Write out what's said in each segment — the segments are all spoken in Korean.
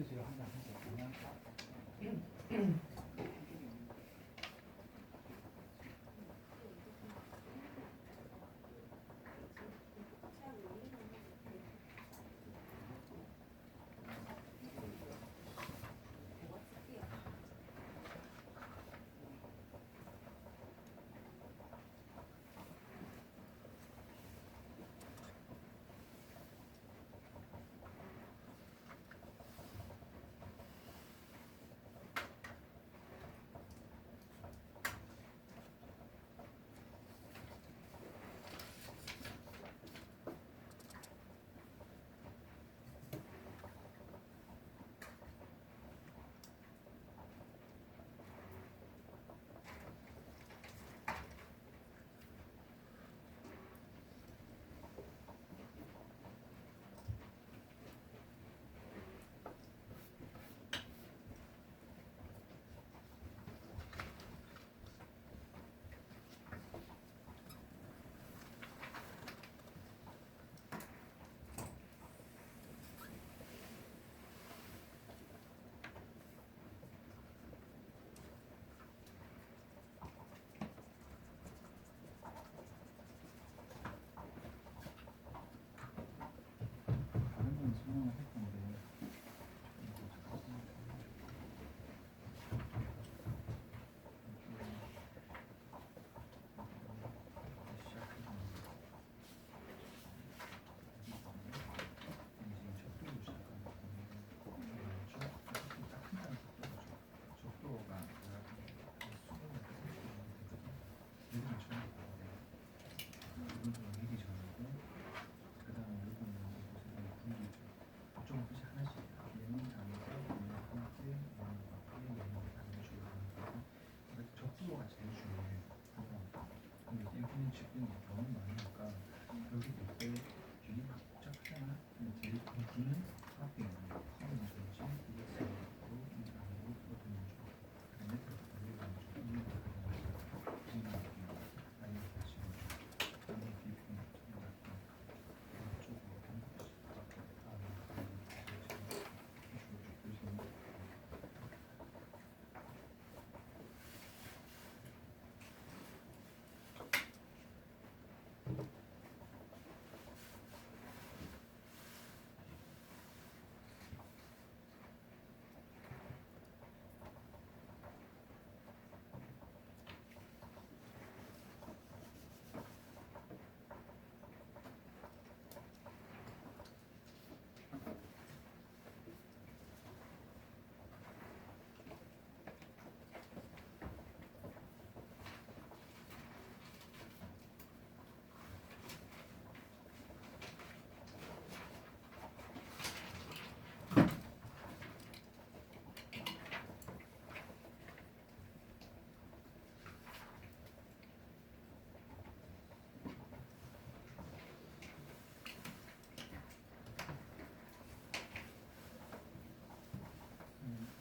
메시지를 한장 했었잖아요. 다른 건 설명을 할 건데 적도가 제일 중요해요. 근데 여기는 지금 너무 많으니까 여기 볼때 길이 막 복잡하잖아. 근데 제일 기는 앞에 있는 커먼 전지 EX로 안으로 풀어두는 중. 그다음에 올리가는 중. 이렇게 아니면 다시 안에 비비는 쪽으로 한 번씩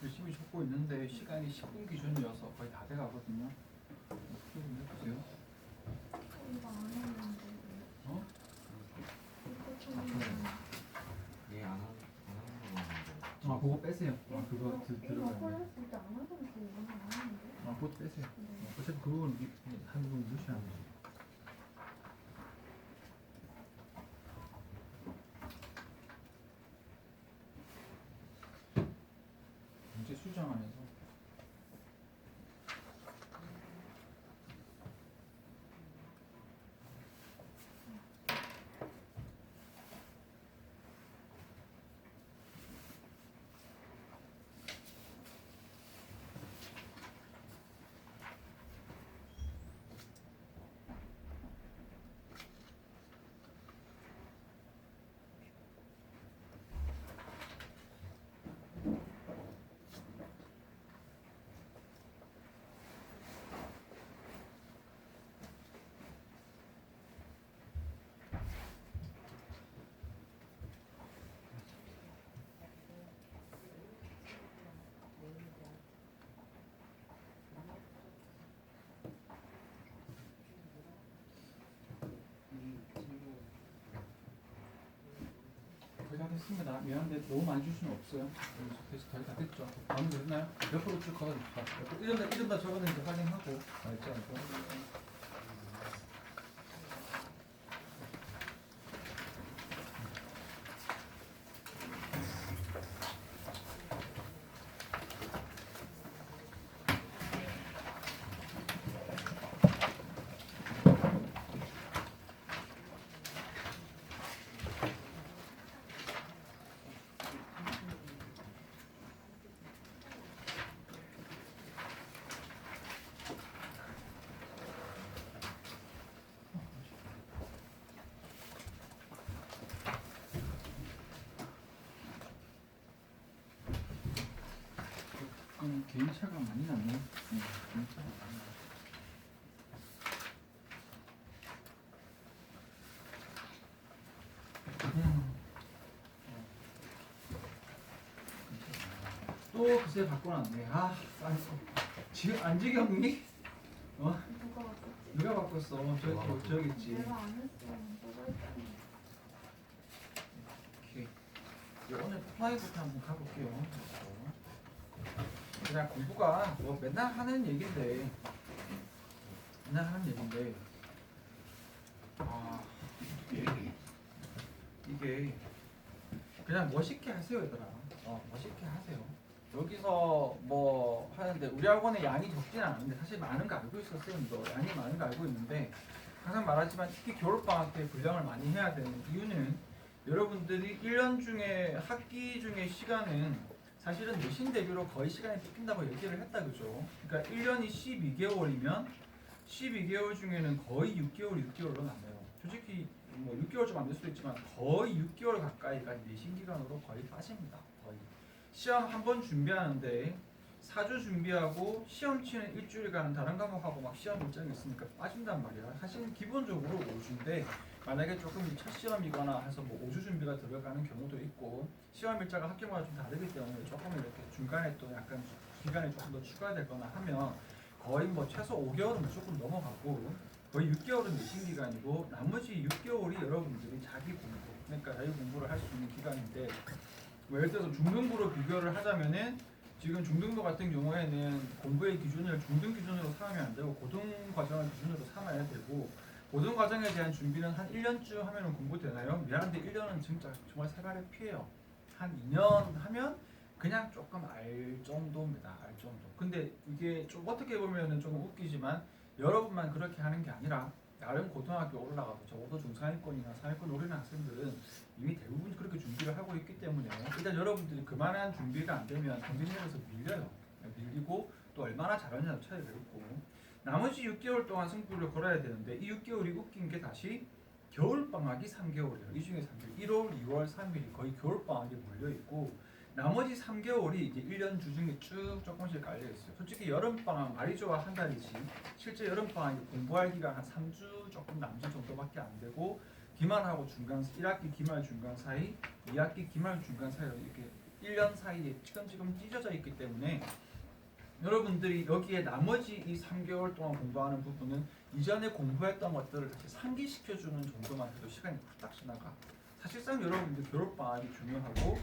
열심히 적고 있는데 시간이 10분 기준이어서 거의 다 돼가거든요. 어떻게 좀 해주세요. 이거 안 했는데. 어? 얘 안 하는 거 같은데. 아 그거 빼세요. 아 그거 이거 들어가요. 콜했을 때 안 하던데 이거는 안 하는데. 아 그거 빼세요. 네. 어차피 그건 한 부분 무시하는 거죠. 문제 수정 안에서 큽니다. 미안한데 너무 많이 줄 수는 없어요. 그래서 거의 다 됐죠. 다음 거 됐나요? 옆으로 쭉 가가지고 이런다 저런다 이제 확인하고 알죠? 개인차가 많이 났네. 개인차가 많이 났어. 또 그새 바꿔놨네. 아, 지금 안 지겹니? 어? 누가 왔었지? 누가 바꿨어? 저기 있지. 내가 안 했어. 너가 했잖아. 오케이. 이제 오늘 플라이부터 한번 가볼게요. 그냥 공부가 뭐 맨날 하는 얘긴데 이게 그냥 멋있게 하세요 얘들아. 멋있게 하세요. 여기서 뭐 하는데 우리 학원에 양이 적진 않은데 사실 많은 거 알고 있었어요. 양이 많은 거 알고 있는데 항상 말하지만 특히 겨울방학 때 분량을 많이 해야 되는 이유는 여러분들이 1년 중에 학기 중에 시간은 사실은 내신 대비로 거의 시간이 뺏긴다고 얘기를 했다 그죠? 그러니까 1년이 12개월이면 12개월 중에는 거의 6개월로 나눠요. 솔직히 뭐 6개월 좀 안 될 수도 있지만 거의 6개월 가까이가 내신 기간으로 거의 빠집니다. 거의. 시험 한 번 준비하는데 4주 준비하고 시험 치는 일주일간은 다른 과목하고 막 시험 일정이 있으니까 빠진단 말이야. 사실 기본적으로 5주인데 만약에 조금 첫 시험이거나 해서 뭐 5주 준비가 들어가는 경우도 있고 시험 일자가 학교마다 좀 다르기 때문에 조금 이렇게 중간에 또 약간 기간이 조금 더 추가되거나 하면 거의 뭐 최소 5개월은 무조건 넘어가고 거의 6개월은 내신 기간이고 나머지 6개월이 여러분들이 자기 공부 그러니까 자기 공부를 할 수 있는 기간인데 뭐 예를 들어서 중등부로 비교를 하자면은 지금 중등부 같은 경우에는 공부의 기준을 중등 기준으로 삼으면 안 되고 고등 과정을 기준으로 삼아야 되고 고등 과정에 대한 준비는 한 1년쯤 하면 공부되나요? 미안한데 1년은 진짜 정말 세발의 피해요. 한 2년 하면 그냥 조금 알 정도입니다. 알 정도. 근데 이게 좀 어떻게 보면은 좀 웃기지만 여러분만 그렇게 하는 게 아니라 다른 고등학교 올라가고 적어도 중상위권이나 상위권 오르는 학생들은 이미 대부분 그렇게 준비를 하고 있기 때문에 일단 여러분들이 그만한 준비가 안 되면 경쟁력에서 밀려요. 밀리고 또 얼마나 잘하느냐도 차이가 있고 나머지 6개월 동안 승부를 걸어야 되는데 이 6개월이 웃긴 게 다시 겨울방학이 3개월이에요. 이 중에 3개월 1월, 2월, 3일이 거의 겨울방학에 몰려있고 나머지 3개월이 이제 1년 주중에 쭉 조금씩 깔려있어요. 솔직히 여름방학 말이 좋아 한 달이지 실제 여름방학이 공부할 기간 한 3주 조금 남짓 정도밖에 안 되고 기말하고 중간 1학기 기말 중간 사이 2학기 기말 중간 사이로 이렇게 1년 사이에 지금 찢어져 있기 때문에 여러분들이 여기에 나머지 이 3개월 동안 공부하는 부분은 이전에 공부했던 것들을 다시 상기시켜주는 정도만 해도 시간이 후딱 지나가. 사실상 여러분들 겨울방학이 중요하고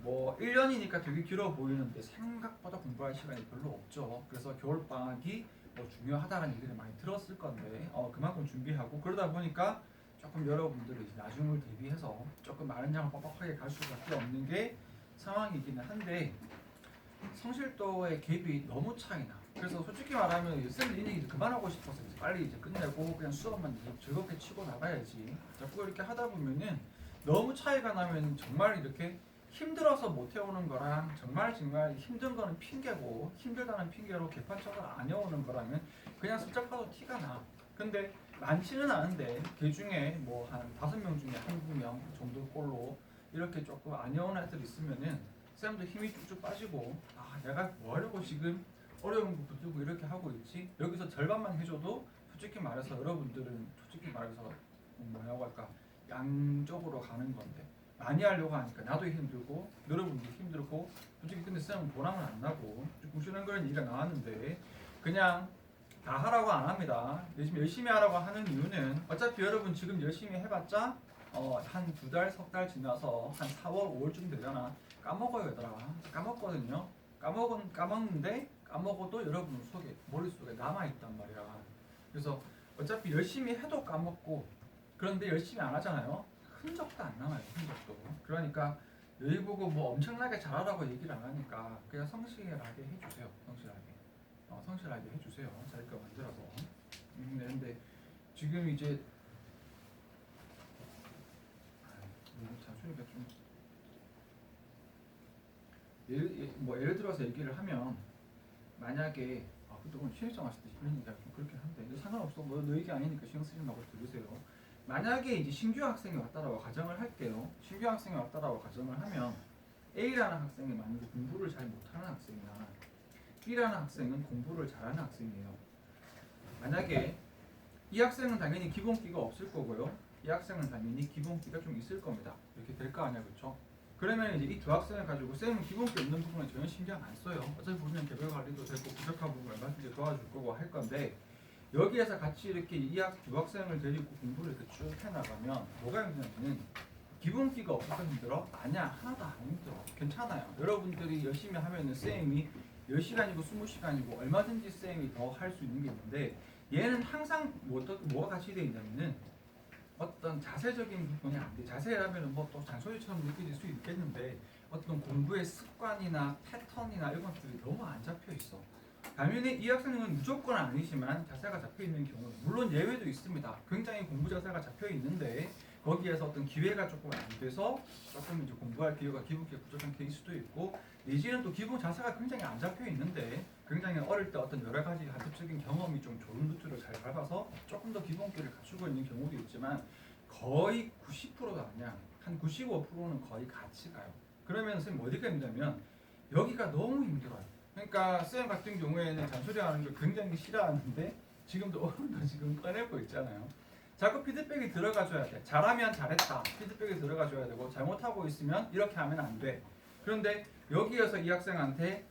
뭐 1년이니까 되게 길어 보이는데 생각보다 공부할 시간이 별로 없죠. 그래서 겨울방학이 뭐 중요하다는 얘기를 많이 들었을 건데 그만큼 준비하고 그러다 보니까 조금 여러분들이 나중을 대비해서 조금 많은 양을 빡빡하게 갈 수밖에 없는 게 상황이기는 한데 성실도의 갭이 너무 차이나. 그래서 솔직히 말하면 쌤 이 얘기 그만하고 싶어서 이제 빨리 이제 끝내고 그냥 수업만 즐겁게 치고 나가야지. 자꾸 이렇게 하다 보면은 너무 차이가 나면 정말 이렇게 힘들어서 못 해오는 거랑 정말 힘든 거는 핑계고 힘들다는 핑계로 개판쳐서 안 해오는 거라면 그냥 슬쩍 봐도 티가 나. 근데 많지는 않은데 그 중에 뭐 한 5명 중에 1-2명 정도 꼴로 이렇게 조금 안 해오는 애들 있으면은 쌤도 힘이 쭉쭉 빠지고 내가 뭐 하려고 지금 어려운 거 붙들고 이렇게 하고 있지? 여기서 절반만 해줘도 솔직히 말해서 여러분들은 솔직히 말해서 뭐라고 할까 양쪽으로 가는 건데 많이 하려고 하니까 나도 힘들고 여러분도 힘들고 솔직히 근데 쌤은 보람은 안 나고 궁시렁 그런 얘기가 나왔는데 그냥 다 하라고 안 합니다. 열심히 하라고 하는 이유는 어차피 여러분 지금 열심히 해봤자 한 2달, 석 달 지나서 한 4월, 5월쯤 되잖아. 까먹어요, 얘들아. 까먹거든요. 까먹는데 까먹어도 여러분 속에, 머릿속에 남아있단 말이야. 그래서 어차피 열심히 해도 까먹고, 그런데 열심히 안 하잖아요. 흔적도 안 남아요, 흔적도. 그러니까 여기 보고 뭐 엄청나게 잘하라고 얘기를 안 하니까 그냥 성실하게 해주세요. 성실하게 해주세요. 자기 거 만들어서. 근데 지금 이제 자수리가 좀 예를 들어서 얘기를 하면 만약에 근데 오늘 신입생 왔을 때 이런 얘기가 좀 그렇긴 한데 상관없어. 뭐 너 얘기 아니니까 신경 쓰지 말고 들으세요. 만약에 이제 신규 학생이 왔다라고 가정을 할게요. 신규 학생이 왔다라고 가정을 하면 A라는 학생이 만약에 공부를 잘 못하는 학생이나 B라는 학생은 공부를 잘하는 학생이에요. 만약에 이 학생은 당연히 기본기가 없을 거고요. 이 학생은 당연히 기본기가 좀 있을 겁니다. 이렇게 될 거 아니야, 그렇죠? 그러면 이제 이 두 학생을 가지고 쌤은 기본기 없는 부분에 전혀 신경 안 써요. 어차피 보면 개별 관리도 되고 부족한 부분 얼마든지 도와줄 거고 할 건데 여기에서 같이 이렇게 두 학생을 데리고 공부를 이렇게 쭉 해나가면 뭐가 힘드냐면 기본기가 없어서 힘들어? 아니야, 하나도 안 힘들어. 괜찮아요. 여러분들이 열심히 하면은 쌤이 10시간이고 20시간이고 얼마든지 쌤이 더 할 수 있는 게 있는데 얘는 항상 뭐가 같이 되어 있냐면은 어떤 자세적인 부분이 안 돼. 자세라면 뭐 또 잔소리처럼 느껴질 수 있겠는데 어떤 공부의 습관이나 패턴이나 이런 것들이 너무 안 잡혀 있어. 반면에 이 학생은 무조건 아니지만 자세가 잡혀 있는 경우, 물론 예외도 있습니다. 굉장히 공부 자세가 잡혀 있는데 거기에서 어떤 기회가 조금 안 돼서 조금 이제 공부할 기회가 기본기가 부족한 케이스도 있고, 내지는 또 기본 자세가 굉장히 안 잡혀 있는데 굉장히 어릴 때 어떤 여러 가지 가급적인 경험이 좀 좋은 루트를 잘 밟아서 조금 더 기본기를 갖추고 있는 경우도 있지만 거의 90%가 아니야. 한 95%는 거의 같이 가요. 그러면 선생님 어디가 힘들냐면 여기가 너무 힘들어요. 그러니까 쌤 같은 경우에는 잔소리하는 걸 굉장히 싫어하는데 지금도 오늘도 지금 꺼내고 있잖아요. 자꾸 피드백이 들어가줘야 돼. 잘하면 잘했다. 피드백이 들어가줘야 되고 잘못하고 있으면 이렇게 하면 안 돼. 그런데 여기에서 이 학생한테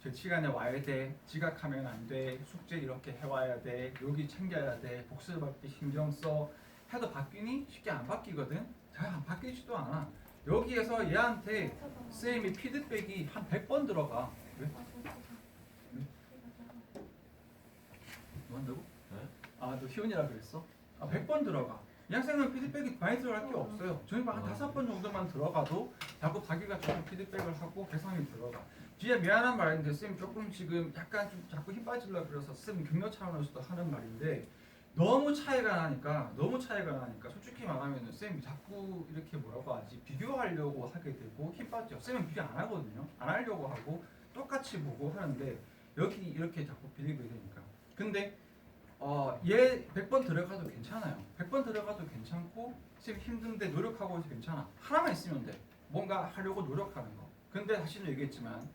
저 시간에 와야 돼. 지각하면 안 돼. 숙제 이렇게 해와야 돼. 여기 챙겨야 돼. 복습할 때 신경 써. 해도 바뀌니? 쉽게 안 바뀌거든. 잘 안 바뀌지도 않아. 여기에서 얘한테 쌤이 피드백이 한 100번 들어가. 왜? 뭐 한다고? 네? 너 희원이라 그랬어? 100번 들어가. 이 학생은 피드백이 많이 들어갈 게 없어요. 저희가 한 5번 정도만 들어가도 자꾸 자기가 조금 피드백을 하고 개성이 들어가. 뒤에 미안한 말인데 쌤 조금 지금 약간 좀 자꾸 힘 빠지려고 그래서 쌤 격려 차원에서도 하는 말인데 너무 차이가 나니까 솔직히 말하면 쌤이 자꾸 이렇게 뭐라고 하지 비교하려고 하게 되고 힘 빠져. 쌤은 비교 안 하거든요. 안 하려고 하고 똑같이 보고 하는데 여기 이렇게 자꾸 비리게 되니까. 근데 얘 100번 들어가도 괜찮아요. 100번 들어가도 괜찮고 쌤 힘든데 노력하고 해서 괜찮아. 하나만 있으면 돼. 뭔가 하려고 노력하는 거. 근데 다시도 얘기했지만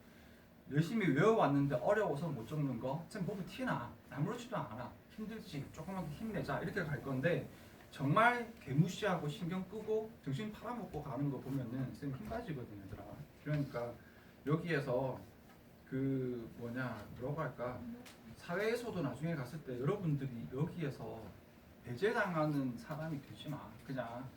열심히 외워왔는데 어려워서 못 적는 거 쌤 보면 티나. 아무렇지도 않아. 힘들지. 조금만 더 힘내자. 이렇게 갈 건데 정말 개무시하고 신경 끄고 정신 팔아먹고 가는 거 보면은 쌤 힘 빠지거든요, 얘들아. 그러니까 여기에서 뭐라고 할까, 사회에서도 나중에 갔을 때 여러분들이 여기에서 배제당하는 사람이 되지 마. 그냥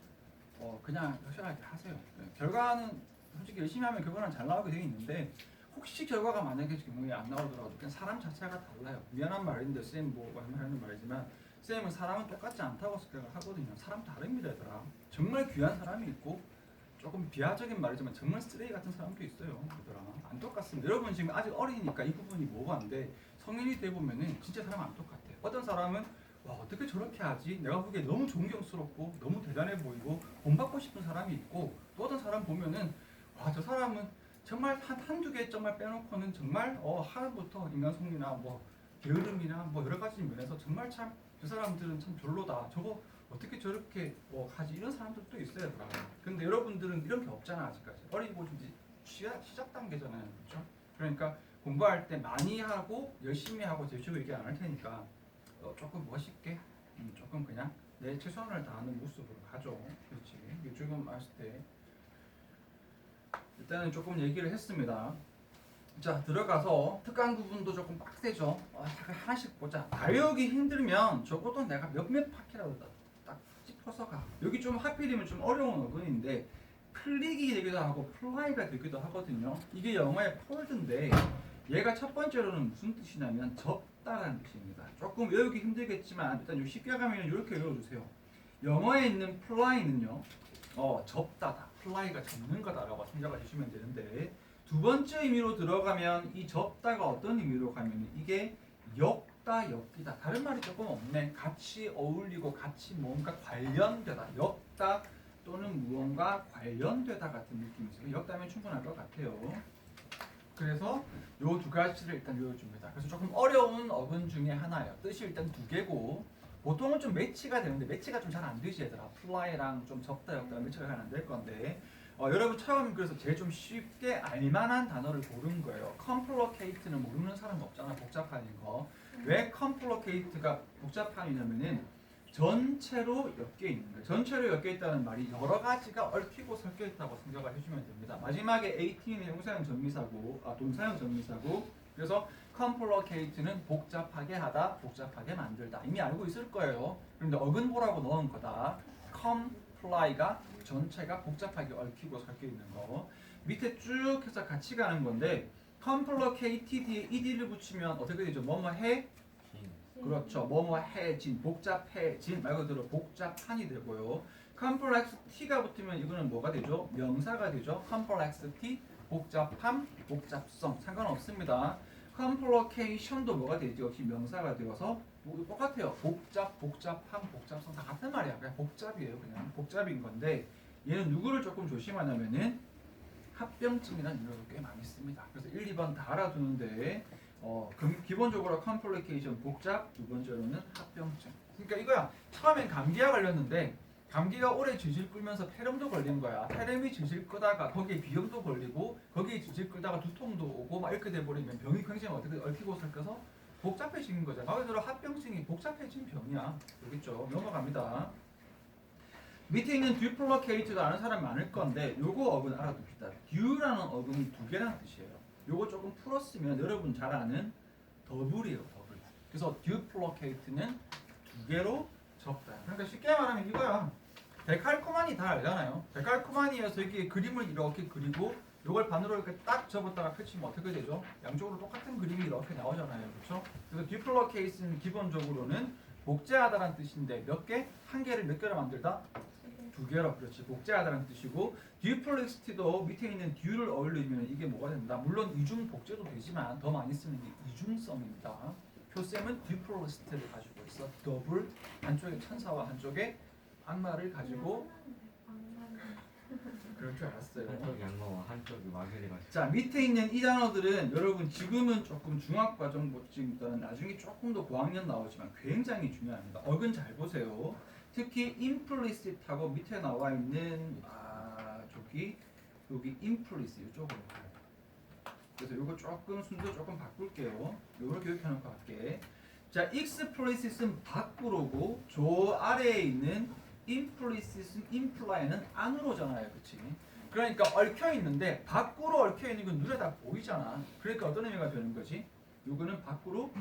확실하게 하세요. 결과는 솔직히 열심히 하면 결과는 잘 나오게 돼 있는데 혹시 결과가 만약에 경우에 안 나오더라도 그냥 사람 자체가 달라요. 미안한 말인데 쌤 하는 말이지만 쌤은 사람은 똑같지 않다고 생각을 하거든요. 사람 다릅니다, 얘들아. 정말 귀한 사람이 있고 조금 비하적인 말이지만 정말 쓰레기 같은 사람도 있어요, 얘들아. 안 똑같습니다. 여러분 지금 아직 어리니까 이 부분이 뭐가 안 돼. 성인이 돼 보면은 진짜 사람 안 똑같아. 어떤 사람은 와 어떻게 저렇게 하지? 내가 보기에 너무 존경스럽고 너무 대단해 보이고 본받고 싶은 사람이 있고, 또 어떤 사람 보면은 와 저 사람은 정말 한두 개 정말 빼놓고는 정말 하루부터 인간성리나 뭐 게으름이나 뭐 여러 가지 면에서 정말 참 그 사람들은 참 별로다. 저거 어떻게 저렇게 하지? 이런 사람들도 있어요. 근데 여러분들은 이런 게 없잖아. 아직까지 어리고 좀 시작 단계잖아요, 그렇죠? 그러니까 공부할 때 많이 하고 열심히 하고 제주고 얘기 안 할 테니까 조금 멋있게 조금 그냥 내 최선을 다하는 모습으로 가죠. 그렇지? 지금 봤을 때 일단은 조금 얘기를 했습니다. 자, 들어가서 특강 부분도 조금 빡세죠. 하나씩 보자. 다루기 힘들면 적어도 내가 몇몇 파트라도 딱 퍼서 가. 여기 좀 하필이면 좀 어려운 어근인데 플릭이 되기도 하고 플라이가 되기도 하거든요. 이게 영어의 폴드인데 얘가 첫 번째로는 무슨 뜻이냐면 접다라는 뜻입니다. 조금 외우기 힘들겠지만 일단 요 쉽게 가면 이렇게 외워주세요. 영어에 있는 플라이는요, 접다다. 플라이가 접는 거다라고 생각을 해주시면 되는데 두 번째 의미로 들어가면 이 접다가 어떤 의미로 가면 이게 엮다, 엮이다. 다른 말이 조금 없네. 같이 어울리고 같이 뭔가 관련되다. 엮다 또는 무언가 관련되다 같은 느낌이 있어요. 엮다면 충분할 것 같아요. 그래서 요 두 가지를 일단 외워줍니다. 그래서 조금 어려운 어근 중에 하나예요. 뜻이 일단 두 개고 보통은 좀 매치가 되는데 매치가 좀 잘 안 되지 얘들아. 플라이랑 좀 접다 엮다 매치가 잘 안 될 건데 여러분 처음 그래서 제일 좀 쉽게 알만한 단어를 고른 거예요. complicate는 모르는 사람 없잖아. 복잡한 거. 왜 complicate가 복잡함이냐면은 전체로 엮여 있는 거예요. 전체로 엮여 있다는 말이 여러 가지가 얽히고 섞여 있다고 생각을 해주면 됩니다. 마지막에 18은 형사형 전미사고, 동사형 전미사고. 그래서 complicate는 복잡하게 하다, 복잡하게 만들다. 이미 알고 있을 거예요. 그런데 어근보라고 넣은 거다. comply가 전체가 복잡하게 얽히고 섞여 있는 거. 밑에 쭉 해서 같이 가는 건데 complicate 뒤에 ed를 붙이면 어떻게 되죠? 뭐뭐 해? 그렇죠. 뭐뭐 해진, 복잡해진 말 그대로 복잡한이 되고요. complexity가 붙으면 이거는 뭐가 되죠? 명사가 되죠. complexity, 복잡함, 복잡성 상관없습니다. complication도 뭐가 되죠? 역시 명사가 되어서 똑같아요. 복잡함, 복잡성 다 같은 말이야. 그냥 복잡이에요. 그냥 복잡인 건데 얘는 누구를 조금 조심하냐면은 합병증이라는 이유로 꽤 많이 씁니다. 그래서 1, 2번 다 알아두는데 기본적으로 complication 복잡, 두 번째로는 합병증. 그러니까 이거야. 처음엔 감기와 걸렸는데 감기가 오래 질질 끌면서 폐렴도 걸린 거야. 폐렴이 질질 끄다가 거기에 비염도 걸리고 거기에 질질 끌다가 두통도 오고 막 이렇게 돼버리면 병이 굉장히 어떻게 얽히고 섞여서 복잡해지는 거죠. 말 그대로 합병증이 복잡해진 병이야. 알겠죠? 넘어갑니다. 밑에 있는 duplicate도 아는 사람 많을 건데 요거 어근 알아둡시다. du라는 어근이 두 개라는 뜻이에요. 요거 조금 풀었으면 여러분 잘 아는 더블이에요. 더블. 그래서 duplicate는 두 개로 접다. 그러니까 쉽게 말하면 이거야. 데칼코마니 다 알잖아요. 데칼코마니에서 이렇게 그림을 이렇게 그리고 요걸 반으로 이렇게 딱 접었다가 펼치면 어떻게 되죠? 양쪽으로 똑같은 그림이 이렇게 나오잖아요. 그렇죠? 그래서 duplicate는 기본적으로는 복제하다라는 뜻인데 몇 개? 한 개를 몇 개로 만들다? 두 개로. 그렇지. 복제하다라는 뜻이고 duplicity도 밑에 있는 du를 어울리면 이게 뭐가 된다? 물론 이중 복제도 되지만 더 많이 쓰는 게 이중성입니다. 표쌤은 duplicity를 가지고 있어. 더블, 한쪽에 천사와 한쪽에 악마를 가지고 그럴 줄 알았어요. 한쪽이 악마와 한쪽이 마귀를 가지고. 자, 밑에 있는 이 단어들은 여러분 지금은 조금 중학과정 지금부터는 나중에 조금 더 고학년 나오지만 굉장히 중요합니다. 어근 잘 보세요. 특히 implicit하고 밑에 나와 있는 저기 여기 implicit 이쪽으로 가요. 그래서 이거 조금 순서 조금 바꿀게요. 이걸 교육해놓고 할게. 자, explicit은 밖으로고 저 아래에 있는 implicit은 imply는 안으로잖아요, 그렇지? 그러니까 얽혀 있는데 밖으로 얽혀 있는 건 눈에 다 보이잖아. 그러니까 어떤 의미가 되는 거지? 이거는 밖으로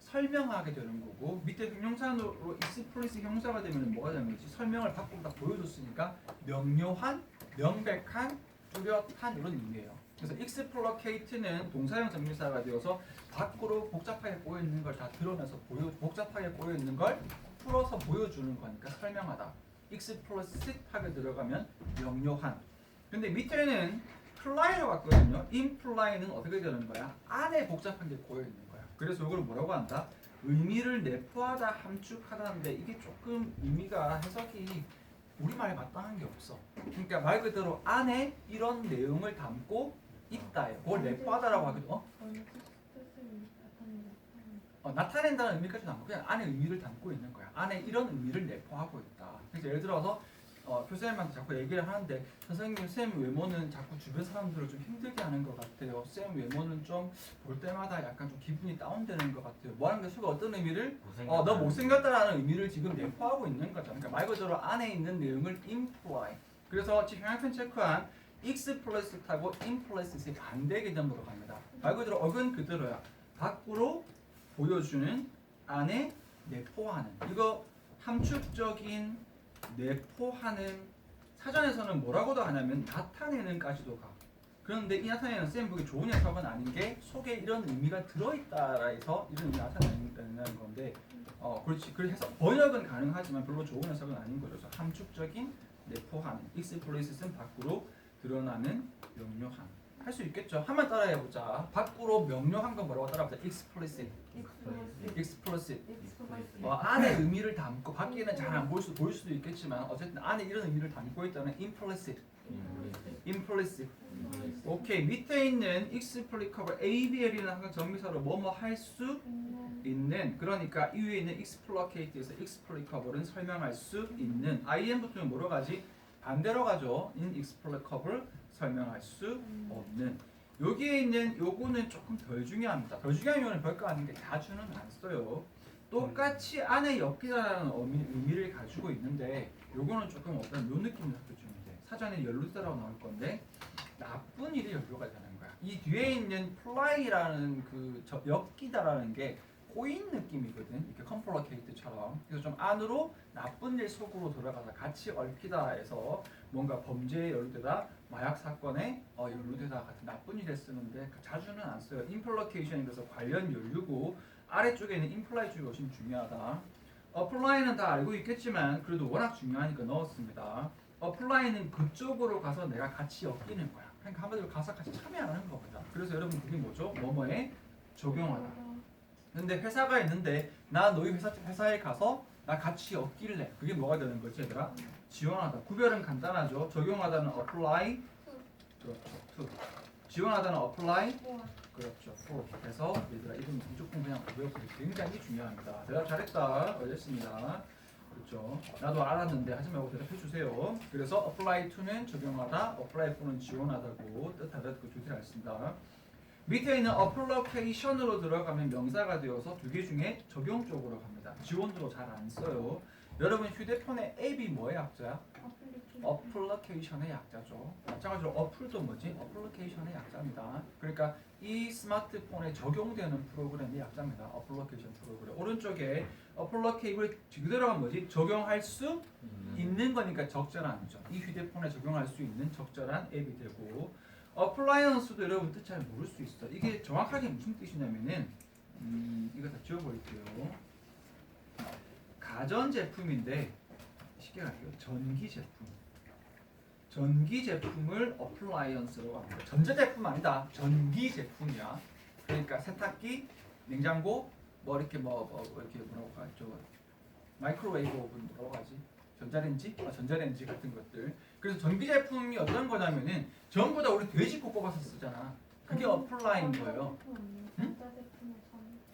설명하게 되는 거고 밑에 형용사로 explicit 형사가 되면 뭐가 되는 거지? 설명을 밖으로 다 보여줬으니까 명료한, 명백한, 뚜렷한 이런 의미예요. 그래서 explicate는 동사형 전미사가 되어서 밖으로 복잡하게 꼬여 있는 걸 다 드러내서 복잡하게 꼬여 있는 걸 풀어서 보여주는 거니까 설명하다. explicit하게 들어가면 명료한. 근데 밑에는 imply라고 왔거든요. imply는 어떻게 되는 거야? 안에 복잡한 게 꼬여 있는 거야. 그래서 이걸 뭐라고 한다? 의미를 내포하다, 함축하다인데 이게 조금 의미가 해석이 우리말에 마땅한 게 없어. 그러니까 말 그대로 안에 이런 내용을 담고 있다예요. 그걸 내포하다라고 하기도 나타낸다는 의미까지는 않고 그냥 안에 의미를 담고 있는 거야. 안에 이런 의미를 내포하고 있다. 그래서 예를 들어서 교수님한테 자꾸 얘기를 하는데 선생님 쌤 외모는 자꾸 주변 사람들을 좀 힘들게 하는 것 같아요. 쌤 외모는 좀 볼 때마다 약간 좀 기분이 다운되는 것 같아요. 뭐라는 게 수가 어떤 의미를? 너 못생겼다라는 의미를 지금 내포하고 있는 거죠. 그러니까 말 그대로 안에 있는 내용을 imply. 그래서 지금 형편 체크한 explicit하고 implicit의 반대 개념으로 갑니다. 말 그대로 어근 그대로야. 밖으로 보여주는 안에 내포하는. 이거 함축적인 내포하는 사전에서는 뭐라고도 하냐면 나타내는까지도 가. 그런데 이 나타내는 쌤 보기 좋은 해석은 아닌 게 속에 이런 의미가 들어있다라 해서 이런 의미 나타내는 건데 그렇지. 그래서 번역은 가능하지만 별로 좋은 해석은 아닌 거죠. 그래서 함축적인 내포하는 explicit은 밖으로 드러나는 명료한 할 수 있겠죠. 한번 따라해보자. 밖으로 명료한 건 뭐라고 따라해보자. explicit 안에 의미를 담고 밖에는 잘 안 보일 수도 있겠지만 어쨌든 안에 이런 의미를 담고 있다는 implicit 오케이. 밑에 있는 explicable ABL이라는 항상 정비사로 뭐뭐 할 수 있는 그러니까 이 위에 있는 explicate에서 explicable은 설명할 수 있는 IM 붙으면 뭐로 가지? 반대로 가죠. inexplicable 설명할 수 없는 여기에 있는 요거는 조금 덜 중요합니다. 덜 중요한 이유는 별거 아닌 게 자주는 안 써요. 똑같이 안에 엮이다라는 의미를 가지고 있는데 요거는 조금 어떤 요 느낌을 갖고 주면 돼. 사전에 연루다라고 나올 건데 나쁜 일이 연루가 되는 거야. 이 뒤에 있는 플라이라는 그 엮이다라는 게 꼬인 느낌이거든. 이렇게 컴플리케이트처럼. 그래서 좀 안으로 나쁜 일 속으로 들어가서 같이 얽히다 해서 뭔가 범죄에 연루되다, 마약 사건에 연루되다 같은 나쁜 일에 쓰는데 자주는 안 써요. 임플리케이션이 그래서 관련 연류고 아래쪽에 있는 임플라이 쪽이 훨씬 중요하다. 어플라이는 다 알고 있겠지만 그래도 워낙 중요하니까 넣었습니다. 어플라이는 그쪽으로 가서 내가 같이 엮이는 거야. 그러니까 한마디로 가서 같이 참여하는 겁니다. 그래서 여러분 그게 뭐죠? 뭐뭐에 적용하다. 근데 회사가 있는데 나 너희 회사에 가서 나 같이 엮일래. 그게 뭐가 되는 거지 얘들아? 지원하다. 구별은 간단하죠. 적용하다는 apply 그렇죠. to. 지원하다는 apply 그렇죠. for. 그래서 얘들아 이건 무조건 그냥 외우고 굉장히 중요합니다. 대답 잘했다. 알겠습니다. 그렇죠. 나도 알았는데 하지 말고 대답해 주세요. 그래서 apply to는 적용하다, apply for는 지원하다고 뜻하다. 그 두 개를 알습니다. 밑에 있는 application으로 들어가면 명사가 되어서 두 개 중에 적용 쪽으로 갑니다. 지원으로 잘 안 써요. 여러분 휴대폰의 앱이 뭐의 약자야? application의 약자죠. 마찬가지로 어플도 뭐지? application의 약자입니다. 그러니까 이 스마트폰에 적용되는 프로그램의 약자입니다. application 프로그램. 오른쪽에 applicable 그대로 하면 뭐지? 적용할 수 있는 거니까 적절한죠. 이 휴대폰에 적용할 수 있는 적절한 앱이 되고 어플라이언스도 여러분 뜻 잘 모를 수 있어. 이게 정확하게 무슨 뜻이냐면은 이거 다 지워버릴게요. 가전제품인데 쉽게 갈게요. 전기제품. 전기제품을 어플라이언스로 합니다. 전자제품 아니다. 전기제품이야. 그러니까 세탁기, 냉장고, 뭐 이렇게 이렇게 뭐라고 하죠? 마이크로웨이브 오븐 뭐라고 하지? 전자레인지? 전자레인지 같은 것들. 그래서 전기제품이 어떤 거냐면은 전부 다 우리 돼지코 뽑아서 쓰잖아. 그게 어플라인 거예요. 응?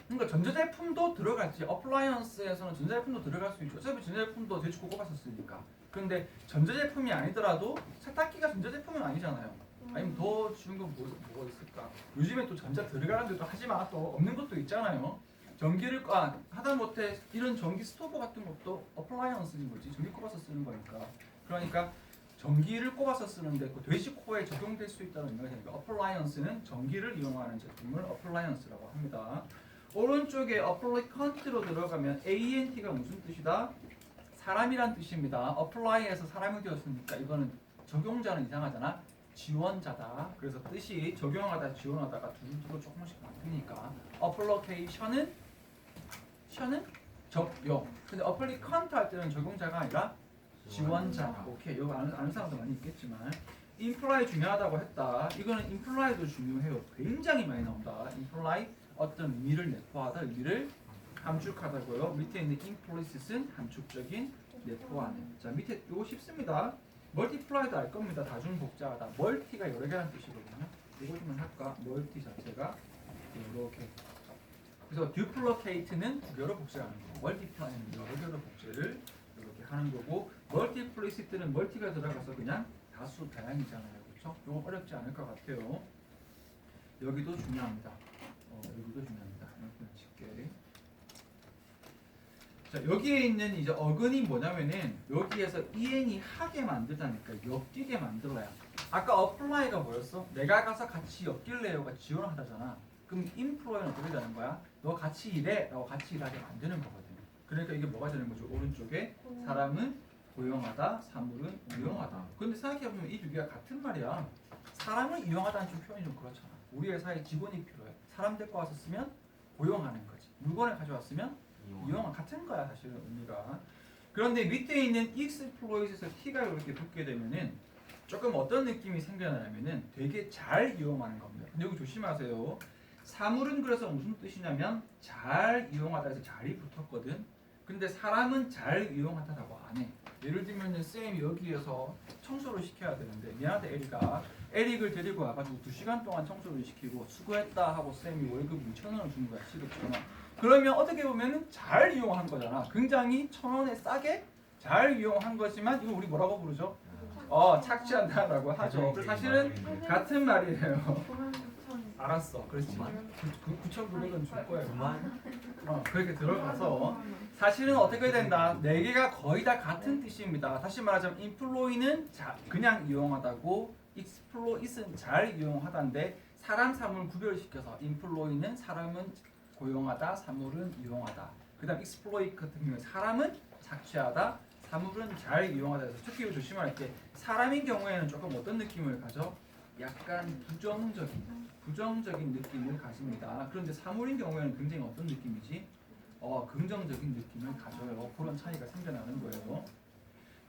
그러니까 전자제품도 들어갔지. 어플라이언스에서는 전자제품도 들어갈 수 있죠. 어차피 전자제품도 돼지코 뽑아서 쓰니까. 그런데 전자제품이 아니더라도 세탁기가 전자제품은 아니잖아요. 아니면 더 쉬운 건 뭐가 있을까? 요즘에 또 전자 들어가는 데도 하지만 또 없는 것도 있잖아요. 전기를 하다못해 이런 전기 스토브 같은 것도 어플라이언스인 거지. 전기 꼽아서 쓰는 거니까. 그러니까 전기를 꼽아서 쓰는데 그 돼지코에 적용될 수 있다는 의미가 되니까 어플라이언스는 전기를 이용하는 제품을 어플라이언스라고 합니다. 오른쪽에 applicant로 들어가면 ANT가 무슨 뜻이다? 사람이란 뜻입니다. apply에서 사람이 되었으니까 이거는 적용자는 이상하잖아. 지원자다. 그래서 뜻이 적용하다, 지원하다가 두루두루 조금씩 바뀌니까 application은 적용. 근데 applicant 할 때는 적용자가 아니라 지원자. 오케이. 이거 아는 사람도 많이 있겠지만 imply 중요하다고 했다. 이거는 imply도 중요해요. 굉장히 많이 나온다. imply 어떤 의미를 내포하다, 의미를 함축하다고요. 밑에 있는 implicit은 함축적인 내포하는. 자 밑에 이거 쉽습니다. multiply도 알 겁니다. 다중복잡하다. 멀티가 여러 개라는 뜻이거든요. 이거 좀 할까? 멀티 자체가 이렇게. 그래서 duplicate는 여러 복제하는 거. multiply는 여러 개로 복제를 이렇게 하는 거고, multiplicit는 멀티가 들어가서 그냥 다수 다양이잖아요. 그렇죠? 이거 어렵지 않을 것 같아요. 여기도 중요합니다. 여기도 중요합니다. 이렇게 칠게. 자 여기에 있는 이제 어근이 뭐냐면은 여기에서 EN이 하게 만들다니까 엮이게 만들어야. 아까 apply가 뭐였어? 내가 가서 같이 엮일래요가 지원을 하다잖아. 그럼 employ는 어떻게 되는 거야? 너 같이 일해 라고 같이 일하게 만드는 거거든. 그러니까 이게 뭐가 되는 거죠? 오른쪽에 사람은 고용하다, 사물은 이용하다. 근데 생각해보면 이 두 개가 같은 말이야. 사람을 이용하다는 좀 표현이 좀 그렇잖아. 우리 회사에 직원이 필요해. 사람 데리고 와서 쓰면 고용하는 거지. 물건을 가져왔으면 이용은 같은 거야 사실은 의미가. 그런데 밑에 있는 exploit에서 t가 이렇게 붙게 되면은 조금 어떤 느낌이 생겨나냐면은 되게 잘 이용하는 겁니다. 근데 여기 조심하세요. 사물은 그래서 무슨 뜻이냐면 잘 이용하다 해서 잘이 붙었거든. 근데 사람은 잘 이용하다라고 안 해. 예를 들면은 쌤이 여기에서 청소를 시켜야 되는데 미안하다 에리가 에릭을 데리고 와가지고 2시간 동안 청소를 시키고 수고했다 하고 쌤이 월급 2,000원을 주는 거야. 시급 1,000원. 그러면 어떻게 보면은 잘 이용한 거잖아. 굉장히 1,000원에 싸게 잘 이용한 거지만 이거 우리 뭐라고 부르죠? 착취한다라고 하죠. 사실은 같은 말이에요. 알았어. 그렇지. 9,900원 줄 거예요. 그만. 그렇게 들어가서 사실은 어떻게 된다? 네 개가 거의 다 같은 뜻입니다. 다시 말하자면 employ는 그냥 이용하다고 exploit은 잘 이용하다인데 사람 사물 구별시켜서 employ는 사람은 고용하다, 사물은 이용하다. 그다음 exploit 같은 경우는 사람은 착취하다, 사물은 잘 이용하다 해서 특히 조심할 게 사람인 경우에는 조금 어떤 느낌을 가져? 약간 부정적인 느낌을 가집니다. 그런데 사물인 경우에는 굉장히 어떤 느낌이지? 긍정적인 느낌을 가져요. 그런 차이가 생겨나는 거예요.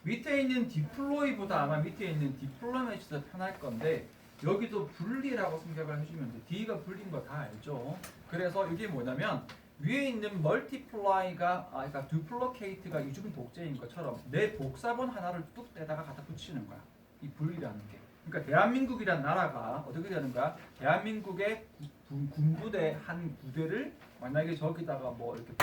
밑에 있는 deploy보다 아마 밑에 있는 diplomat이 더 편할 건데 여기도 분리라고 생각을 해주면 돼. D가 분리인 거 다 알죠? 그래서 이게 뭐냐면 위에 있는 multiply가 그러니까 duplicate가 이중 복제인 것처럼 내 복사본 하나를 뚝 떼다가 갖다 붙이는 거야. 이 분리라는 게. 그러니까 대한민국이란 나라가 어떻게 되는 거야? 대한민국의 군부대 한 부대를 만약에 저기다가 뭐 이렇게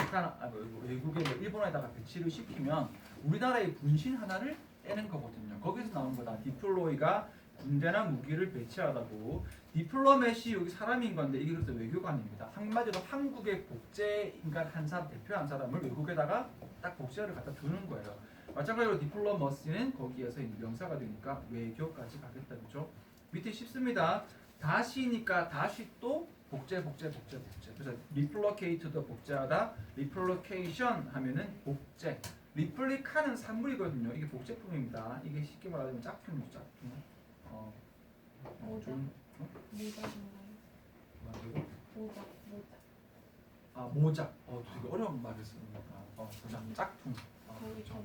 외국의 뭐 일본에다가 배치를 시키면 우리나라의 분신 하나를 떼는 거거든요. 거기서 나온 거다. 디플로이가 군대나 무기를 배치하다고. 디플로맷이 여기 사람인 건데 이게 그래서 외교관입니다. 한마디로 한국의 복제 인간 한 사람 대표 한 사람을 외국에다가 딱 복제를 갖다 두는 거예요. 마찬가지로 디플로머시는 거기에서 명사가 되니까 외교까지 가겠다 그죠? 밑에 쉽습니다. 다시니까 다시 또 복제. 그래서 replicate도 복제하다, replication 하면은 복제. 리플리카는 산물이거든요. 이게 복제품입니다. 이게 쉽게 말하자면 짝퉁이죠, 짝퉁. 모자. 되게 어려운 말을 쓰는 거다. 짝퉁. 그렇죠.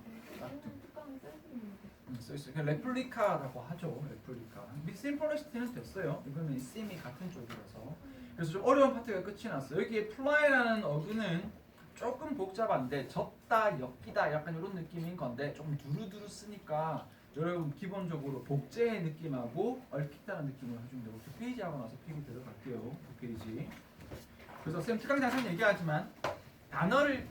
써있어요. 그냥 레플리카라고 하죠. 레플리카. 심플러시티는 됐어요. 이거는 쌤이 같은 쪽이라서. 그래서 좀 어려운 파트가 끝이 났어요. 여기에 플라이라는 어근은 조금 복잡한데 접다, 엮이다 약간 이런 느낌인 건데 조금 두루두루 쓰니까 여러분 기본적으로 복제의 느낌하고 얽힌다는 느낌을 해주면 되고 2페이지 하고 나서 픽이 들어갈게요. 2페이지. 그래서 쌤 특강 장선 얘기하지만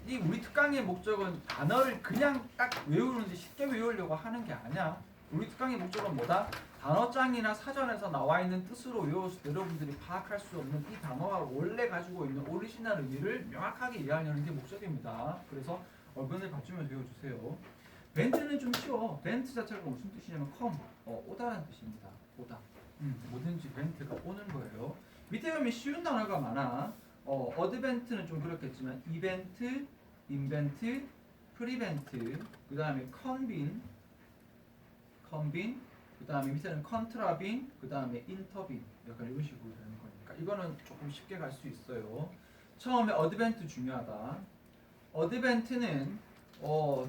이 우리 특강의 목적은 단어를 그냥 딱 외우는지 쉽게 외우려고 하는 게 아니야. 우리 특강의 목적은 뭐다? 단어장이나 사전에서 나와 있는 뜻으로 외웠을 때 여러분들이 파악할 수 없는 이 단어가 원래 가지고 있는 오리지널 의미를 명확하게 이해하려는 게 목적입니다. 그래서 어근을 받치면서 외워주세요. 벤트는 좀 쉬워. 벤트 자체가 무슨 뜻이냐면 오다라는 뜻입니다. 오다. 뭐든지 벤트가 오는 거예요. 밑에 보면 쉬운 단어가 많아. 어드벤트는 좀 그렇겠지만 이벤트, 인벤트, 프리벤트, 그 다음에 컨빈, 그 다음에 밑에는 컨트라빈, 그 다음에 인터빈 약간 이런 식으로 되는 거니까 이거는 조금 쉽게 갈 수 있어요. 처음에 어드벤트 중요하다. 어드벤트는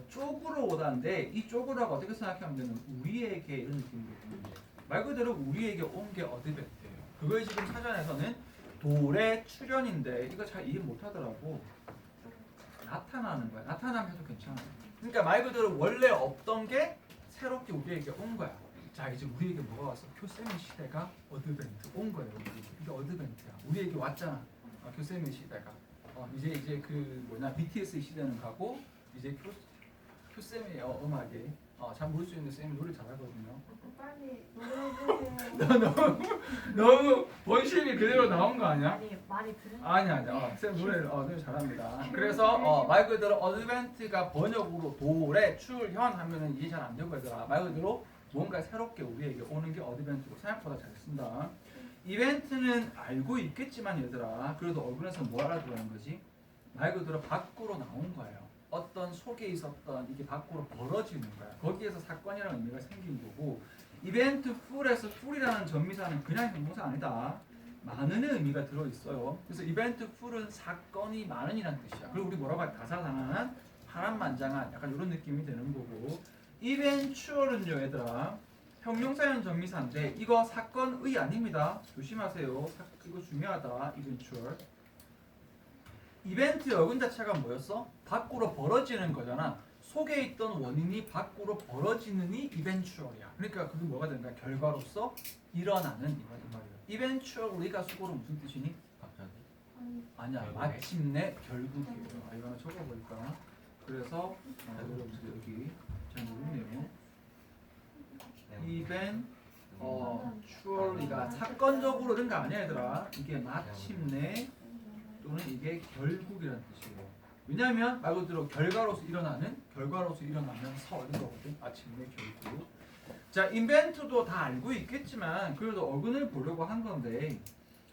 쪽으로 오다인데 이 쪽으로가 어떻게 생각하면 되는 우리에게 이런 느낌이거든요. 말 그대로 우리에게 온 게 어드벤트예요. 그걸 지금 사전에서는 돌의 출현인데 이거 잘 이해 못하더라고. 나타나는 거야. 나타나면 해도 괜찮아요. 그러니까 말 그대로 원래 없던 게 새롭게 우리에게 온 거야. 자 이제 우리에게 뭐가 왔어? 교세미 시대가 어드벤트 온 거예요. 이게 어드벤트야. 우리에게 왔잖아. 교세미 시대가. 이제 BTS 시대는 가고 이제 교세미 음악에 잘 모를 수 있는 쌤이 노래 잘하거든요. 빨리 노래해주세요. 너무 본심이 그대로 나온 거 아니야? 아니 많이 들은. 아니야. 쌤 노래 잘합니다. 그래서 말 그대로 어드벤트가 번역으로 돌에 출현 하면은 이해 잘 안 되고 얘들아. 말 그대로 뭔가 새롭게 우리에게 오는 게 어드벤트고 생각보다 잘 쓴다. 이벤트는 알고 있겠지만 얘들아 그래도 얼굴에서 뭐 알아들어는 거지? 말 그대로 밖으로 나온 거예요. 어떤 속에 있었던 이게 밖으로 벌어지는 거야. 거기에서 사건이라는 의미가 생긴 거고 이벤트 풀에서 풀이라는 전미사는 그냥 형용사 아니다. 많은 의미가 들어있어요. 그래서 이벤트 풀은 사건이 많은이라는 뜻이야. 그리고 우리 뭐라고 할 다사다난한 파란만장한 약간 이런 느낌이 되는 거고 이벤추얼은요 얘들아 형용사형 전미사인데 이거 사건의 아닙니다. 조심하세요. 이거 중요하다. 이벤추얼 이벤트 여근 자체가 뭐였어? 밖으로 벌어지는 거잖아. 속에 있던 원인이 밖으로 벌어지는이 이벤추얼이야. 그러니까 그게 뭐가 되는가? 결과로서 일어나는 이 말이야. 이벤추얼 우리가 수고로 무슨 뜻이니? 갑자기? 아니야. 결국에? 마침내 결국이에요. 이거 하나 적어볼까? 그래서 여러분들 여기 잘 모르네요. 이벤추얼이가 사건적으로 그런 거 아니야 얘들아. 이게 마침내 또는 이게 결국이라는 뜻이에요. 왜냐하면 말 그대로 결과로서 일어나면서 이런 거거든. 마침내 결국. 자, 인벤트도 다 알고 있겠지만 그래도 어근을 보려고 한 건데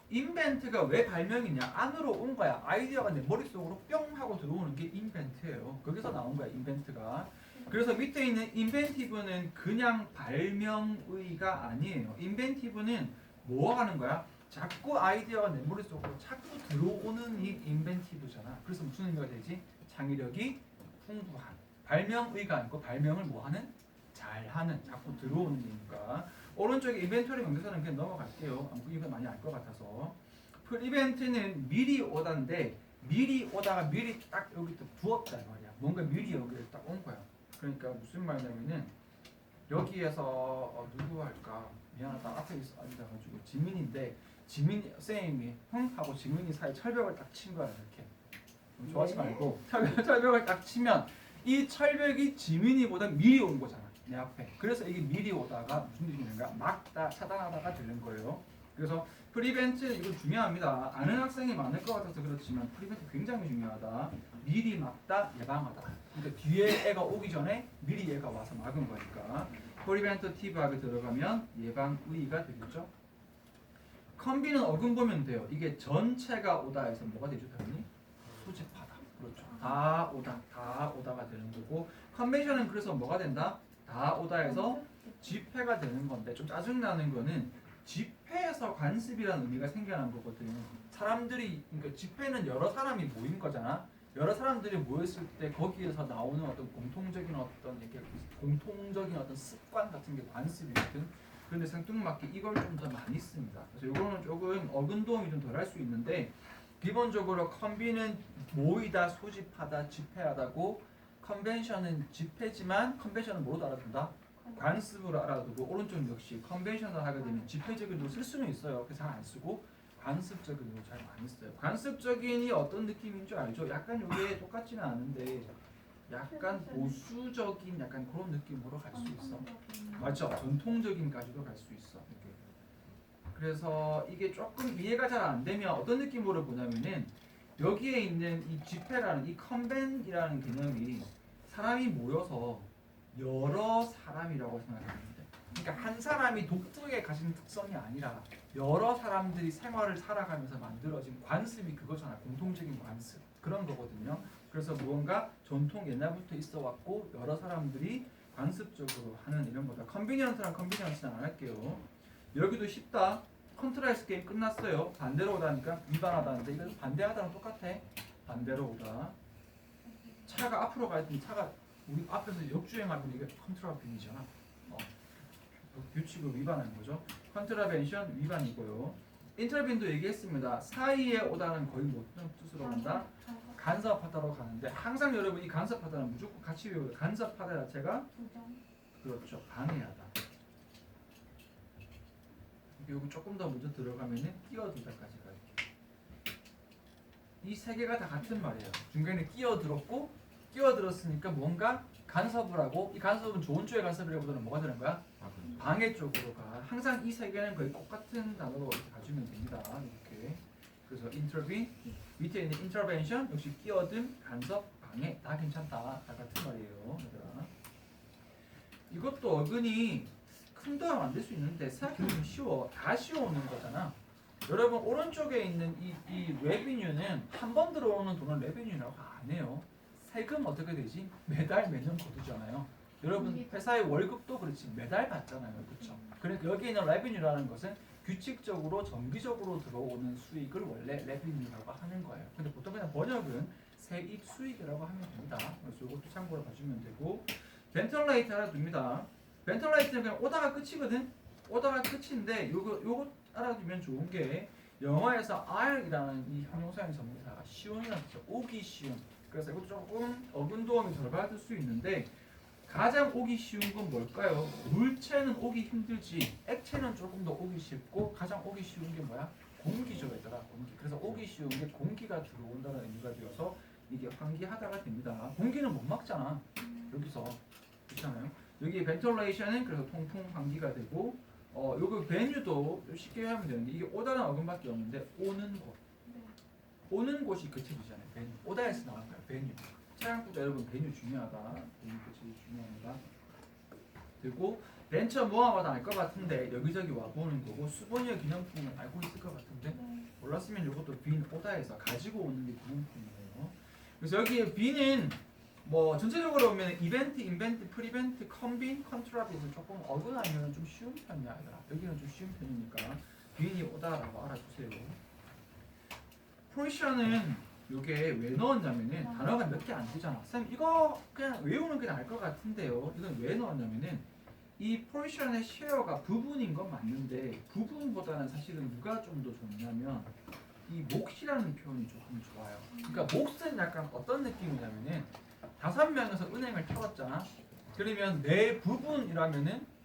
인벤트가 왜 발명이냐? 안으로 온 거야. 아이디어가 내 머릿속으로 뿅 하고 들어오는 게 인벤트예요. 거기서 나온 거야, 인벤트가. 그래서 밑에 있는 인벤티브는 그냥 발명의가 아니에요. 인벤티브는 뭐 하는 거야? 자꾸 아이디어가 내 머릿속으로 자꾸 들어오는 이 인벤티브잖아. 그래서 무슨 의미가 되지? 창의력이 풍부한. 발명의가 아니고 발명을 뭐 하는? 잘하는. 자꾸 들어오는 거니까. 오른쪽에 이벤토리 명대사는 그냥 넘어갈게요. 이거 많이 알 것 같아서. 풀 이벤트는 미리 오다인데 미리 오다가 미리 딱 여기 또 부었다 말이야. 뭔가 미리 여기를 딱 온 거야. 그러니까 무슨 말이냐면은 여기에서 누구 할까? 미안하다. 앞에 있어 앉아가지고 지민인데 지민 쌤이 하고 지민이 사이 철벽을 딱 친 거야 이렇게. 좋아하지 말고 철벽을 딱 치면 이 철벽이 지민이보다 미리 온 거잖아. 내 앞에. 그래서 이게 미리 오다가 무슨 뜻인가? 막다, 차단하다가 되는 거예요. 그래서 프리벤트 이거 중요합니다. 아는 학생이 많을 것 같아서 그렇지만 프리벤트 굉장히 중요하다. 미리 막다, 예방하다. 그러니까 뒤에 애가 오기 전에 미리 얘가 와서 막은 거니까. 프리벤터티브하게 들어가면 예방의가 되겠죠. 컨비는 어근 보면 돼요. 이게 전체가 오다 해서 뭐가 되죠, 당연히? 수집하다. 그렇죠. 다 오다가 되는 거고. 컨벤션은 그래서 뭐가 된다? 다 오다 해서 집회가 되는 건데 좀 짜증나는 거는 집회에서 관습이라는 의미가 생겨난 거거든. 사람들이 그러니까 집회는 여러 사람이 모인 거잖아. 여러 사람들이 모였을 때 거기에서 나오는 어떤 공통적인 어떤 습관 같은 게 관습이거든. 그런데 생뚱맞게 이걸 좀 더 많이 씁니다. 그래서 이거는 조금 어근 도움이 좀 덜 할 수 있는데 기본적으로 컨비는 모이다, 소집하다, 집회하다고 컨벤션은 집회지만 컨벤션은 뭐로 알아둔다? 관습으로 알아두고 오른쪽 역시 컨벤션을 하게 되면 집회적인도 쓸 수는 있어요. 그래서 잘 안 쓰고 관습적인도 잘 많이 써요. 관습적인이 어떤 느낌인 줄 알죠? 약간 이게 똑같지는 않은데 약간 보수적인 약간 그런 느낌으로 갈 수 있어. 맞죠? 전통적인까지도 갈 수 있어. 이렇게. 그래서 이게 조금 이해가 잘 안 되면 어떤 느낌으로 보냐면은 여기에 있는 이 집회라는 이 컨벤이라는 개념이 사람이 모여서 여러 사람이라고 생각하면 돼. 그러니까 한 사람이 독특하게 가진 특성이 아니라 여러 사람들이 생활을 살아가면서 만들어진 관습이 그거잖아. 공통적인 관습. 그런 거거든요. 그래서 무언가 전통 옛날부터 있어 왔고 여러 사람들이 관습적으로 하는 이런 거다. 컨비니언트랑 컨비니언스는 안 할게요. 여기도 쉽다. 컨트라이스 게임 끝났어요. 반대로 오다니까 위반하다는데 이거 반대하다랑 똑같아. 반대로 오다. 차가 앞으로 가야 되는 차가 우리 앞에서 역주행하면 이게 컨트라벤이잖아. 규칙을 위반한 거죠. 컨트라벤션 위반이고요. 인터빈도 얘기했습니다. 사이에 오다는 거의 어떤 뜻으로 간다? 간섭하다로 가는데 항상 여러분 이 간섭하다는 무조건 같이 외워요. 간섭하다 자체가 그렇죠. 방해하다. 여기 조금 더 먼저 들어가면은 끼어들다까지 가요. 이 세 개가 다 같은 말이에요. 중간에 끼어들었고 끼어들었으니까 뭔가 간섭을 하고 이 간섭은 좋은 쪽의 간섭이라기보다는 뭐가 되는 거야? 방해 쪽으로 가. 항상 이 세 개는 거의 똑같은 단어로 이렇게 가주면 됩니다. 이렇게. 그래서 intervene 밑에 있는 intervention 역시 끼어든, 간섭, 방해 다 괜찮다. 다 같은 말이에요. 얘들아. 이것도 어근이 큰 도움 안 될 수 있는데 생각해보면 쉬워. 다 쉬워오는 거잖아. 여러분 오른쪽에 있는 이 레비뉴는 한 번 들어오는 돈을 레비뉴라고 안 해요. 세금 어떻게 되지? 매달 매년 거두잖아요. 여러분 회사의 월급도 그렇지 매달 받잖아요. 그렇죠? 그러니까 여기 있는 레비뉴라는 것은 규칙적으로 정기적으로 들어오는 수익을 원래 레비뉴라고 하는 거예요. 근데 보통 그냥 번역은 세입 수익이라고 하면 됩니다. 그래서 이것도 참고로 봐주면 되고 벤털레이트 알아둡니다. 벤털레이트는 그냥 오다가 끝이거든. 오다가 끝인데 요거 알아두면 좋은 게 영어에서 R이라는 이 형용사형 전부사가 쉬운이라는 뜻이죠. 오기 쉬운. 그래서 이것도 조금 어근도움이 덜 받을 수 있는데 가장 오기 쉬운 건 뭘까요? 물체는 오기 힘들지 액체는 조금 더 오기 쉽고 가장 오기 쉬운 게 뭐야? 공기죠 얘들아. 공기. 그래서 오기 쉬운 게 공기가 들어온다는 의미가 되어서 이게 환기하다가 됩니다. 공기는 못 막잖아. 여기서 그렇잖아요. 여기 벤틀레이션은 그래서 통풍 환기가 되고 요거 베뉴도 쉽게 하면 되는데 이게 오다는 어근밖에 없는데 오는 곳. 오는 곳이 그 책이잖아요. 베뉴. 오다에서 나온 거야. 베뉴. 차량국자 여러분 베뉴 중요하다. 베뉴 그 책이 중요합니다. 그리고 벤처 모아마다 알 것 같은데 여기저기 와보는 거고 수보니어 기념품은 알고 있을 것 같은데 몰랐으면 이것도 빈 오다에서 가지고 오는 게 기념품이에요. 그래서 여기 빈은 뭐 전체적으로 보면 이벤트, 인벤트, 프리벤트, 컨빈, 컨트라빗은 조금 어긋나면 좀 쉬운 편이야 얘들아. 여기는 좀 쉬운 편이니까 빈이 오다라고 알아주세요. 포지션은 요게 왜 넣었냐면은 단어가 몇 개 안 되잖아. 쌤 이거 그냥 외우는 게 나을 것 같은데요. 이건 왜 넣었냐면은 이 포지션의 쉐어가 부분인 건 맞는데 부분보다는 사실은 누가 좀 더 좋냐면 이 몫이라는 표현이 조금 좋아요. 그러니까 몫은 약간 어떤 느낌이냐면은 5명에서 은행을 털었잖아. 그러면 내 부분이라면은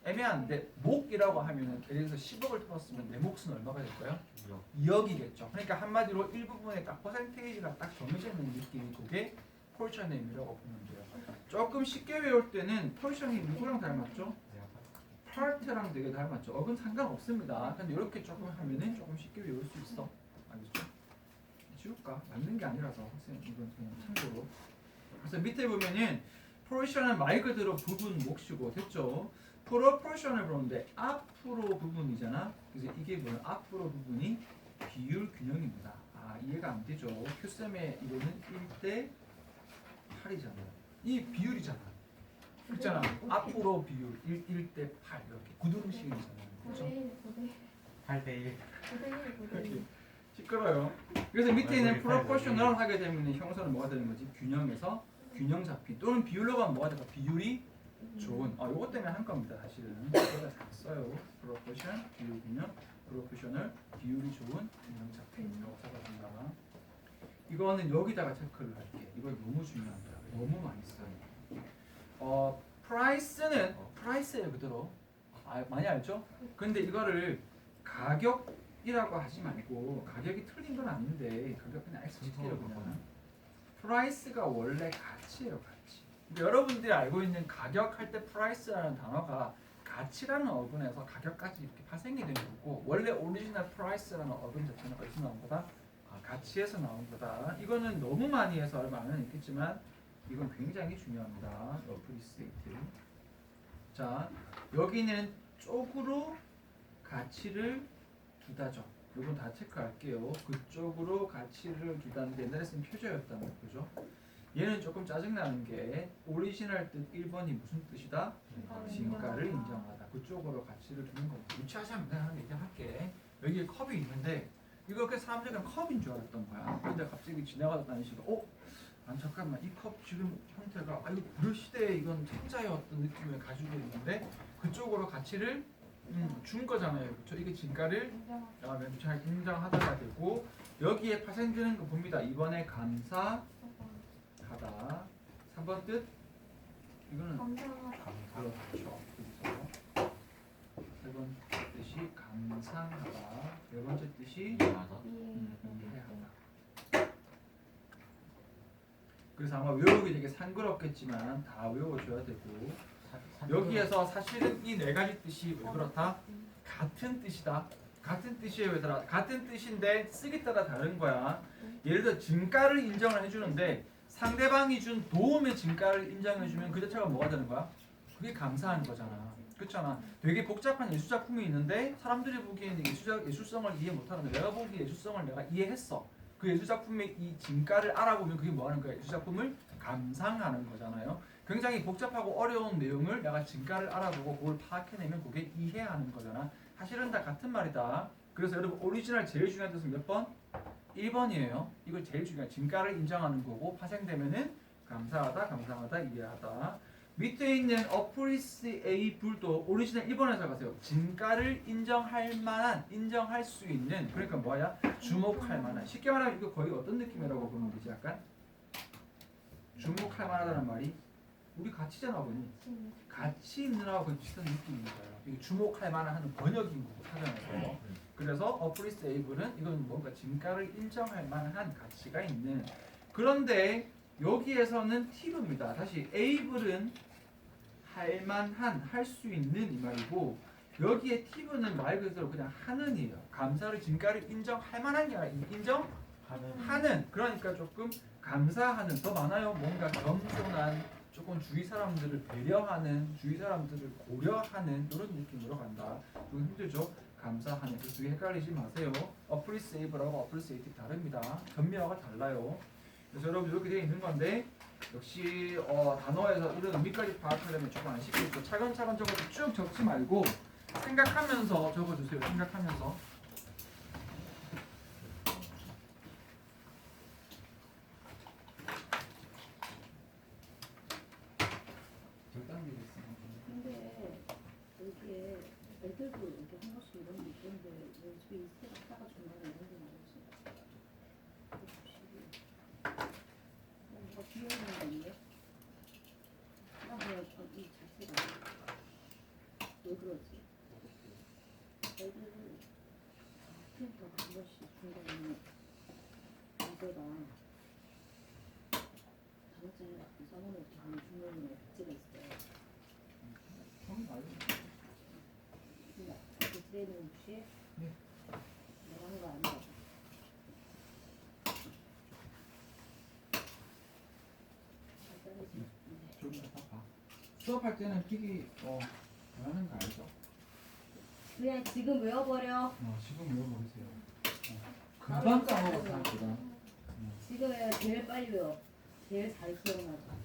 애매한데 몫이라고 하면은 예를 들어서 10억을 털었으면 내 몫은 얼마가 될까요? 2억이겠죠. 그러니까 한마디로 일부분에 딱 퍼센테이지가 딱 정해져 있는 느낌이 그게 포지션의 의미라고 보면 돼요. 조금 쉽게 외울 때는 포지션이 누구랑 닮았죠? 파트랑 되게 닮았죠. 억은 상관없습니다. 근데 이렇게 조금 하면은 조금 쉽게 외울 수 있어. 알겠죠? 지울까? 맞는 게 아니라서 선생님 이건 그냥 참고로. 그래서 밑에 보면은 포지션은 말 그대로 부분 몫이고 됐죠? 프로포션을 보는데 앞으로 부분이잖아. 그래서 이게 뭐야? 앞으로 부분이 비율 균형입니다. 아 이해가 안 되죠? 큐쌤의 이거는 1대 8이잖아요. 이 비율이잖아. 그렇잖아. 앞으로 비율 1대 8 이렇게 구두름식이잖아요. 그렇죠? 8대1 이렇게 시끄러요. 그래서 밑에 있는 프로포셔널 하게 되면 형사는 뭐가 되는 거지? 균형에서 균형 잡힌 또는 비율로 가면 뭐가 될까? 비율이 좋은. 요것 때문에 한 겁니다. 사실은 제가 잘 써요. 프로포션 비율 균형, 프로포셔널 비율이 좋은 균형 잡힌이라고 써봤습니다. 이거는 여기다가 체크를 할게. 이거 너무 중요합니다. 너무 많이 써요. 프라이스는 프라이스예요 그대로. 많이 알죠? 근데 이거를 가격이라고 하지 말고 가격이 틀린 건 아닌데 가격 그냥 X 시켜요 그냥. 프라이스가 원래 가치예요 가치. 여러분들이 알고 있는 가격 할 때 프라이스라는 단어가 가치라는 어근에서 가격까지 이렇게 파생이 된 거고 원래 오리지널 프라이스라는 어근 자체는 어디서 나온 거다? 가치에서 나온 거다. 이거는 너무 많이 해서 얼마는 있겠지만 이건 굉장히 중요합니다. 어프리시에이트. 자 여기는 쪽으로 가치를 두다죠. 이건 다 체크할게요. 그쪽으로 가치를 두다는데 옛날에 쓴 표제였다는 거죠. 얘는 조금 짜증나는 게 오리지널 뜻 1번이 무슨 뜻이다? 진가를 인정하다. 그쪽으로 가치를 두는 겁니다. 유치하시면 내가 하는 얘기할게. 여기에 컵이 있는데 이거 그 사람들이 그냥 컵인 줄 알았던 거야. 근데 갑자기 지나가다는 시가 잠깐만 이 컵 지금 형태가 이거 그 시대에 이건 천자의 어떤 느낌을 가지고 있는데 그쪽으로 가치를 준 거잖아요. 그렇죠? 이게 진가를 잘 인정하다가 되고 여기에 파생되는 거 봅니다. 2번에 감사하다. 3번 뜻 이거는 그렇죠. 여기서 세 번째 뜻이 감상하다. 네 번째 뜻이 이해하다. 그래서 아마 외우기 되게 상그럽겠지만 다 외워줘야 되고 여기에서 사실은 이 네 가지 뜻이 왜 그렇다? 같은 뜻이다. 같은 뜻이에요 얘들아. 같은 뜻인데 쓰기 따라 다른 거야. 예를 들어 증가를 인정을 해주는데 상대방이 준 도움의 증가를 인정해주면 그 자체가 뭐가 되는 거야? 그게 감사한 거잖아. 그렇잖아. 되게 복잡한 예술작품이 있는데 사람들이 보기에는 예술성을 이해 못하는데 내가 보기에 예술성을 내가 이해했어. 그 예술작품의 이 진가를 알아보면 그게 뭐 하는 거야? 예술작품을 감상하는 거잖아요. 굉장히 복잡하고 어려운 내용을 내가 진가를 알아보고 그걸 파악해내면 그게 이해하는 거잖아. 사실은 다 같은 말이다. 그래서 여러분 오리지널 제일 중요한 뜻은 몇 번? 1번이에요. 이걸 제일 중요한 진가를 인정하는 거고 파생되면은 감사하다, 감상하다, 이해하다. 밑에 있는 appreciable도 오리지널 1번에서 가세요. 진가를 인정할 만한, 인정할 수 있는 그러니까 뭐야? 주목할 만한. 쉽게 말하면 이거 거의 어떤 느낌이라고 보면 되지? 약간 주목할 만하다는 말이 우리 가치잖아 보니 가치 있느라고 거의 비슷한 느낌인 거예요. 이게 주목할 만한 하는 번역인 거고 사전에서. 그래서 appreciable은 이건 뭔가 진가를 인정할 만한 가치가 있는. 그런데 여기에서는 팁입니다. 다시 able은 할 만한, 할 수 있는 이 말이고 여기에 팁은 말 그대로 그냥 하는이에요. 감사를 진가를 인정할 만한 게 아니라 인정하는. 그러니까 조금 감사하는 더 많아요. 뭔가 겸손한 조금 주위 사람들을 배려하는 주위 사람들을 고려하는 이런 느낌으로 간다. 좀 힘들죠. 감사하는 그 두 개 헷갈리지 마세요. appreciable하고 appreciative 다릅니다. 전미어가 달라요. 그래서 여러분 이렇게 되어 있는 건데 역시 단어에서 이런 의미까지 파악하려면 조금 안 쉽겠죠. 차근차근 적어서 쭉 적지 말고 생각하면서 적어주세요. 생각하면서. 근데 여기에 애들도 이렇게 한 번씩 이런 게 있던데 왜 집에 이스테 갔다가 중간에 이런 게 나오지? 뭔가 비어있는 거 있네? 뭐야 이 자체가 왜 그러지? 애들을 그러니까 한 번씩 중간에 문제가 단어장에 써놓은 중간에 백지가 있어요. 그때는 혹시 내가 한 거 아니야? 수업할 때는 픽이 하는 거 알죠? 그냥 지금 외워버려. 지금 외워버리세요. 금방 까먹어 생각보다. 지금 외워 제일 빨리 외워. 제일 잘 기억나죠.